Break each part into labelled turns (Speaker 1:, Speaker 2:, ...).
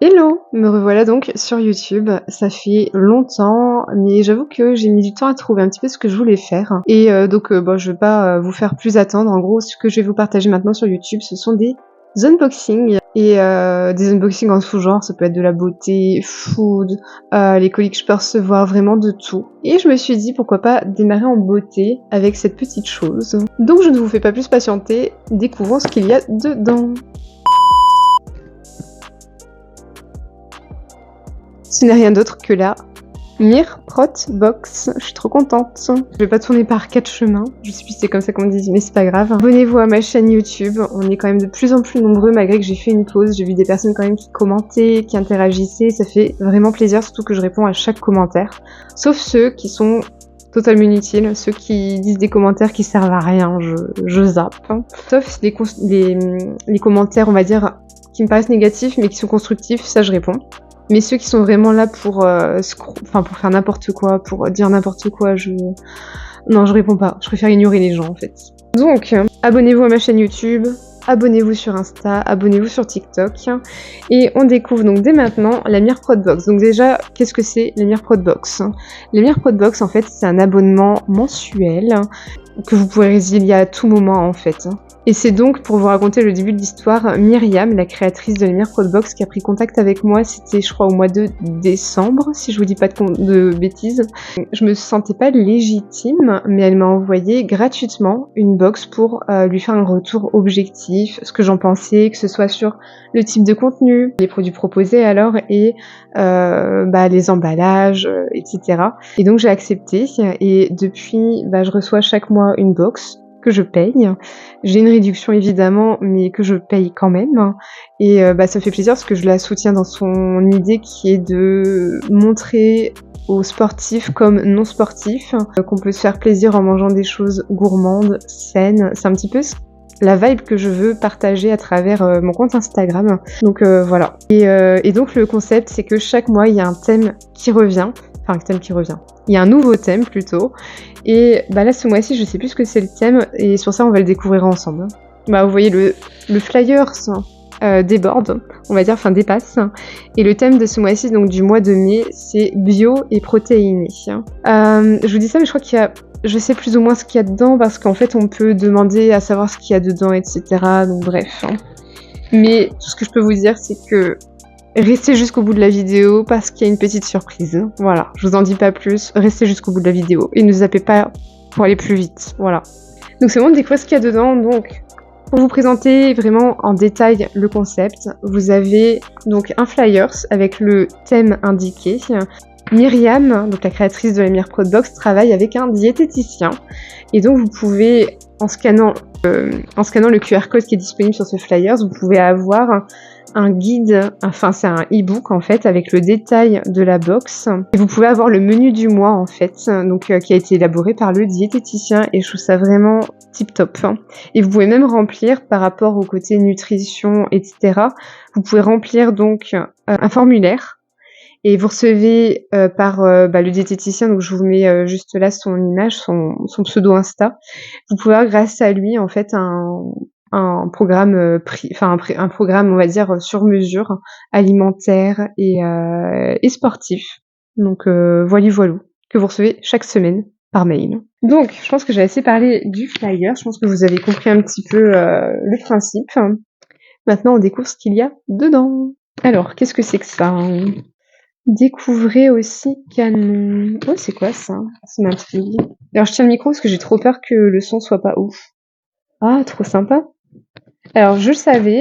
Speaker 1: Hello! Me revoilà donc sur YouTube. Ça fait longtemps, mais j'avoue que j'ai mis du temps à trouver un petit peu ce que je voulais faire. Et bon, je vais pas vous faire plus attendre. En gros, ce que je vais vous partager maintenant sur YouTube, ce sont des unboxings. Et des unboxings en tout genre. Ça peut être de la beauté, food, les colis que je peux recevoir, vraiment de tout. Et je me suis dit, pourquoi pas démarrer en beauté avec cette petite chose. Donc je ne vous fais pas plus patienter. Découvrons ce qu'il y a dedans. Ce n'est rien d'autre que la Mirprot Box. Je suis trop contente. Je vais pas tourner par 4 chemins. Je sais plus si c'est comme ça qu'on dit, mais c'est pas grave. Abonnez-vous à ma chaîne YouTube. On est quand même de plus en plus nombreux malgré que j'ai fait une pause. J'ai vu des personnes quand même qui commentaient, qui interagissaient. Ça fait vraiment plaisir, surtout que je réponds à chaque commentaire. Sauf ceux qui sont totalement inutiles, ceux qui disent des commentaires qui servent à rien, je zappe. Sauf les commentaires, on va dire, qui me paraissent négatifs mais qui sont constructifs, ça je réponds. Mais ceux qui sont vraiment là pour faire n'importe quoi, pour dire n'importe quoi, non, je réponds pas. Je préfère ignorer les gens en fait. Donc, abonnez-vous à ma chaîne YouTube, abonnez-vous sur Insta, abonnez-vous sur TikTok. Et on découvre donc dès maintenant la Mirprot Box. Donc déjà, qu'est-ce que c'est la Mirprot Box? La Mirprot Box, en fait, c'est un abonnement mensuel que vous pouvez résilier à tout moment en fait. Et c'est donc, pour vous raconter le début de l'histoire, Myriam, la créatrice de la Mirprot Box, qui a pris contact avec moi, c'était je crois au mois de décembre, si je vous dis pas de bêtises. Je me sentais pas légitime, mais elle m'a envoyé gratuitement une box pour lui faire un retour objectif, ce que j'en pensais, que ce soit sur le type de contenu, les produits proposés alors, et les emballages, etc. Et donc j'ai accepté, et depuis, je reçois chaque mois une box que je paye. J'ai une réduction évidemment, mais que je paye quand même. Et ça fait plaisir parce que je la soutiens dans son idée qui est de montrer aux sportifs comme non sportifs qu'on peut se faire plaisir en mangeant des choses gourmandes, saines. C'est un petit peu la vibe que je veux partager à travers mon compte Instagram. Donc voilà. Et donc le concept, c'est que chaque mois, il y a un thème qui revient. Enfin, un thème qui revient. Il y a un nouveau thème plutôt. Et là, ce mois-ci, je sais plus ce que c'est le thème. Et sur ça, on va le découvrir ensemble. Vous voyez, le flyer déborde, on va dire, enfin dépasse. Et le thème de ce mois-ci, donc du mois de mai, c'est bio et protéiné. Je vous dis ça, mais je crois je sais plus ou moins ce qu'il y a dedans, parce qu'en fait, on peut demander à savoir ce qu'il y a dedans, etc. Donc bref. Mais tout ce que je peux vous dire, c'est que restez jusqu'au bout de la vidéo parce qu'il y a une petite surprise. Voilà, je vous en dis pas plus. Restez jusqu'au bout de la vidéo et ne zappez pas pour aller plus vite. Voilà. Donc c'est bon de découvrir ce qu'il y a dedans. Donc pour vous présenter vraiment en détail le concept, vous avez donc un flyers avec le thème indiqué. Myriam, donc la créatrice de la Mirprot Box, travaille avec un diététicien. Et donc vous pouvez, en scannant le QR code qui est disponible sur ce flyers, vous pouvez avoir un guide, enfin c'est un e-book en fait avec le détail de la box. Et vous pouvez avoir le menu du mois en fait, donc qui a été élaboré par le diététicien et je trouve ça vraiment tip top. Et vous pouvez même remplir par rapport au côté nutrition, etc. Vous pouvez remplir donc un formulaire. Et vous recevez par le diététicien, donc je vous mets juste là son image, son pseudo Insta. Vous pouvez avoir grâce à lui en fait un programme un programme on va dire sur mesure, alimentaire et sportif. Donc voilà que vous recevez chaque semaine par mail. Donc je pense que j'ai assez parlé du flyer, je pense que vous avez compris un petit peu le principe. Maintenant on découvre ce qu'il y a dedans. Alors qu'est-ce que c'est que ça? Découvrez aussi Canon. Oh, c'est quoi ça? Ça m'intrigue. Alors, je tiens le micro parce que j'ai trop peur que le son soit pas ouf. Ah, trop sympa. Alors, je le savais.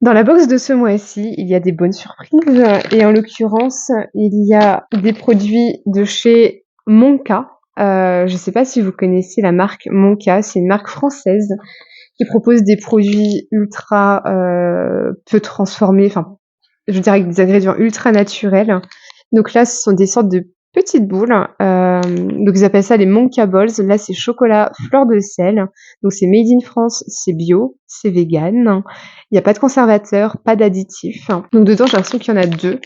Speaker 1: Dans la box de ce mois-ci, il y a des bonnes surprises. Et en l'occurrence, il y a des produits de chez Monka. Je sais pas si vous connaissez la marque Monka. C'est une marque française qui propose des produits ultra peu transformés. Enfin, je veux dire avec des ingrédients ultra naturels. Donc là, ce sont des sortes de petites boules. Donc ils appellent ça les Monka Balls. Là, c'est chocolat fleur de sel. Donc c'est made in France, c'est bio, c'est vegan. Il n'y a pas de conservateur, pas d'additifs. Donc dedans, j'ai l'impression qu'il y en a deux.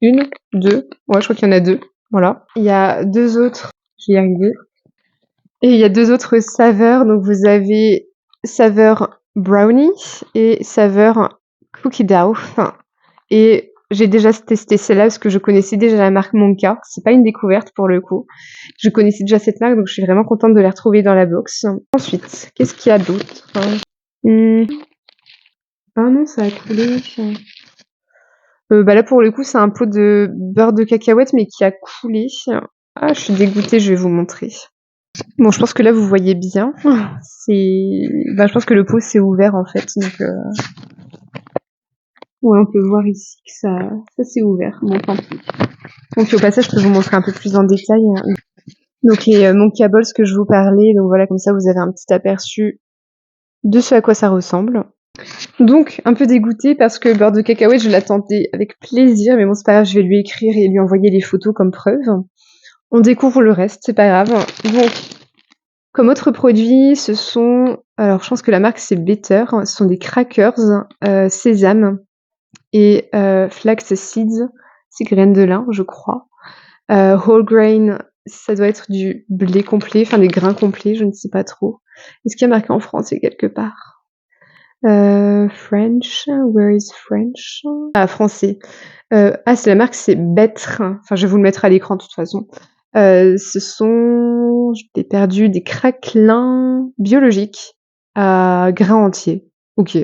Speaker 1: Une, deux. Ouais, je crois qu'il y en a deux. Voilà. Il y a deux autres. Je vais y arriver. Et il y a deux autres saveurs. Donc vous avez saveur brownie et saveur cookie dough. Et j'ai déjà testé celle-là parce que je connaissais déjà la marque Monka. C'est pas une découverte pour le coup. Je connaissais déjà cette marque, donc je suis vraiment contente de la retrouver dans la box. Ensuite, qu'est-ce qu'il y a d'autre? Ah non, ça a coulé. Bah là, pour le coup, c'est un pot de beurre de cacahuète, mais qui a coulé. Ah, je suis dégoûtée, je vais vous montrer. Bon, je pense que là, vous voyez bien. Je pense que le pot s'est ouvert, en fait. Donc, ouais, on peut voir ici que ça s'est ouvert. Bon, tant pis. Donc, au passage, je peux vous montrer un peu plus en détail. Donc, les Monka Balls que je vous parlais. Donc, voilà, comme ça, vous avez un petit aperçu de ce à quoi ça ressemble. Donc, un peu dégoûtée parce que le beurre de cacahuète, je l'attendais avec plaisir. Mais bon, c'est pas grave, je vais lui écrire et lui envoyer les photos comme preuve. On découvre le reste, c'est pas grave. Donc, comme autre produit, ce sont... Alors, je pense que la marque, c'est Better. Ce sont des crackers sésame et flax seeds. C'est graines de lin, je crois. Whole grain, ça doit être du blé complet, enfin des grains complets, je ne sais pas trop. Est-ce qu'il y a marqué en français quelque part? French, where is French? Ah, français. C'est la marque, c'est Better. Enfin, je vais vous le mettre à l'écran de toute façon. Ce sont, je l'ai perdu, des craquelins biologiques à grains entiers. Ok.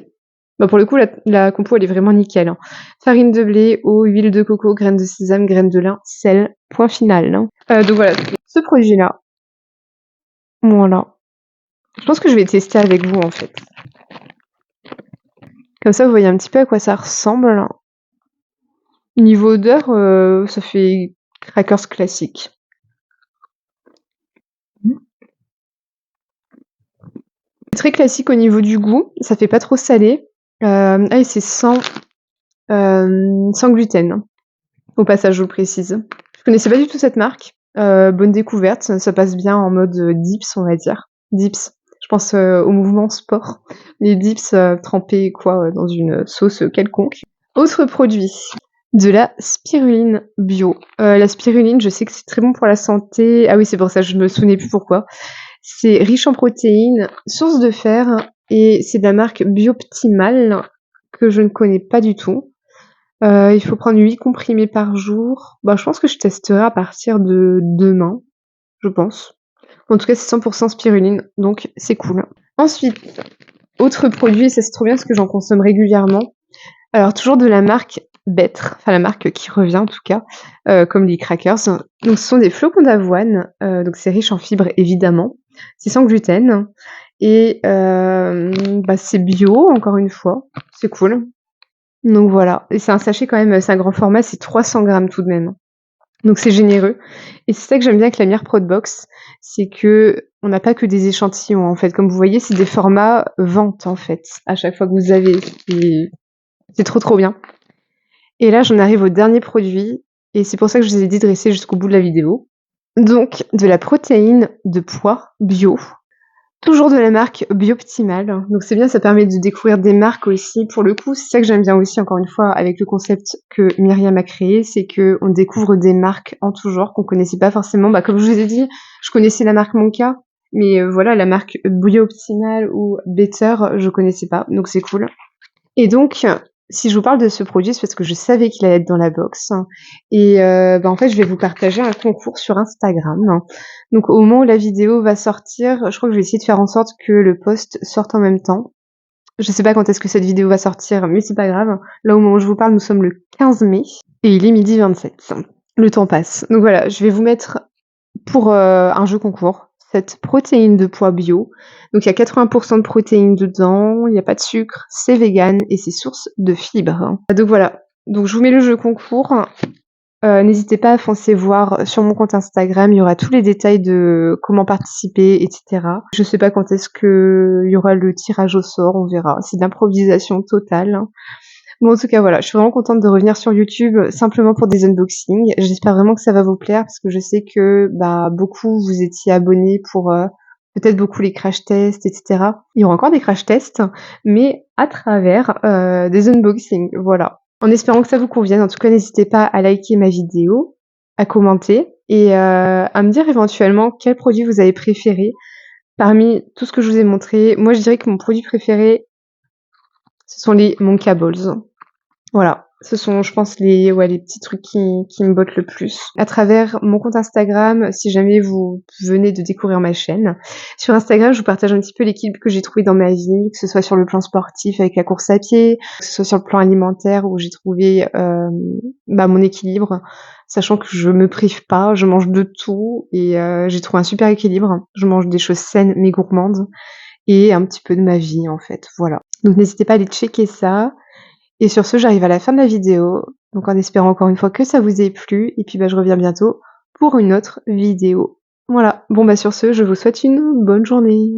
Speaker 1: Bah pour le coup, la compo, elle est vraiment nickel. Hein. Farine de blé, eau, huile de coco, graines de sésame, graines de lin, sel, point final. Hein. Donc voilà, ce produit-là. Voilà. Je pense que je vais tester avec vous, en fait. Comme ça, vous voyez un petit peu à quoi ça ressemble. Niveau odeur, ça fait crackers classique. Très classique au niveau du goût, ça fait pas trop salé. Et c'est sans gluten. Au passage, je vous le précise. Je connaissais pas du tout cette marque. Bonne découverte, ça passe bien en mode dips, on va dire. Dips. Je pense au mouvement sport. Les dips trempés dans une sauce quelconque. Autre produit, de la spiruline bio. La spiruline, je sais que c'est très bon pour la santé. Ah oui, c'est pour ça, je me souvenais plus pourquoi. C'est riche en protéines, source de fer, et c'est de la marque Bioptimal, que je ne connais pas du tout. Il faut prendre 8 comprimés par jour. Bah, je pense que je testerai à partir de demain, je pense. En tout cas, c'est 100% spiruline, donc c'est cool. Ensuite, autre produit, ça c'est trop bien parce que j'en consomme régulièrement. Alors, toujours de la marque Better, enfin la marque qui revient en tout cas, comme les crackers. Donc, ce sont des flocons d'avoine, donc c'est riche en fibres évidemment. C'est sans gluten et c'est bio encore une fois, c'est cool. Donc voilà, et c'est un sachet quand même, c'est un grand format, c'est 300 grammes tout de même. Donc c'est généreux. Et c'est ça que j'aime bien avec la Mire Prod Box, c'est que on n'a pas que des échantillons en fait. Comme vous voyez, c'est des formats vente en fait. À chaque fois que vous avez, c'est trop bien. Et là, j'en arrive au dernier produit, et c'est pour ça que je vous ai dit de rester jusqu'au bout de la vidéo. Donc, de la protéine de pois bio. Toujours de la marque Bioptimal. Donc c'est bien, ça permet de découvrir des marques aussi. Pour le coup, c'est ça que j'aime bien aussi, encore une fois, avec le concept que Myriam a créé, c'est que on découvre des marques en tout genre qu'on connaissait pas forcément. Bah, comme je vous ai dit, je connaissais la marque Monka, mais voilà, la marque Bioptimal ou Better, je connaissais pas. Donc c'est cool. Et donc, si je vous parle de ce produit, c'est parce que je savais qu'il allait être dans la box. Et en fait, je vais vous partager un concours sur Instagram. Donc, au moment où la vidéo va sortir, je crois que je vais essayer de faire en sorte que le post sorte en même temps. Je sais pas quand est-ce que cette vidéo va sortir, mais c'est pas grave. Là, au moment où je vous parle, nous sommes le 15 mai et il est 12h27. Le temps passe. Donc voilà, je vais vous mettre pour un jeu concours cette protéine de pois bio. Donc il y a 80% de protéines dedans, il n'y a pas de sucre, c'est vegan et c'est source de fibres. Donc voilà, donc je vous mets le jeu concours. N'hésitez pas à foncer voir sur mon compte Instagram, il y aura tous les détails de comment participer, etc. Je sais pas quand est-ce que il y aura le tirage au sort, on verra. C'est d'improvisation totale. Bon, en tout cas, voilà, je suis vraiment contente de revenir sur YouTube simplement pour des unboxings. J'espère vraiment que ça va vous plaire parce que je sais que beaucoup vous étiez abonnés pour peut-être beaucoup les crash tests, etc. Il y aura encore des crash tests, mais à travers des unboxings, voilà. En espérant que ça vous convienne, en tout cas, n'hésitez pas à liker ma vidéo, à commenter et à me dire éventuellement quel produit vous avez préféré parmi tout ce que je vous ai montré. Moi, je dirais que mon produit préféré, ce sont les Monka Balls. Voilà, Ce sont, je pense, les petits trucs qui me bottent le plus. À travers mon compte Instagram, si jamais vous venez de découvrir ma chaîne. Sur Instagram, je vous partage un petit peu l'équilibre que j'ai trouvé dans ma vie, que ce soit sur le plan sportif avec la course à pied, que ce soit sur le plan alimentaire où j'ai trouvé mon équilibre, sachant que je me prive pas, je mange de tout et j'ai trouvé un super équilibre. Je mange des choses saines mais gourmandes et un petit peu de ma vie en fait, voilà. Donc n'hésitez pas à aller checker ça. Et sur ce, j'arrive à la fin de la vidéo, donc en espérant encore une fois que ça vous ait plu, et puis je reviens bientôt pour une autre vidéo. Voilà, bon sur ce, je vous souhaite une bonne journée.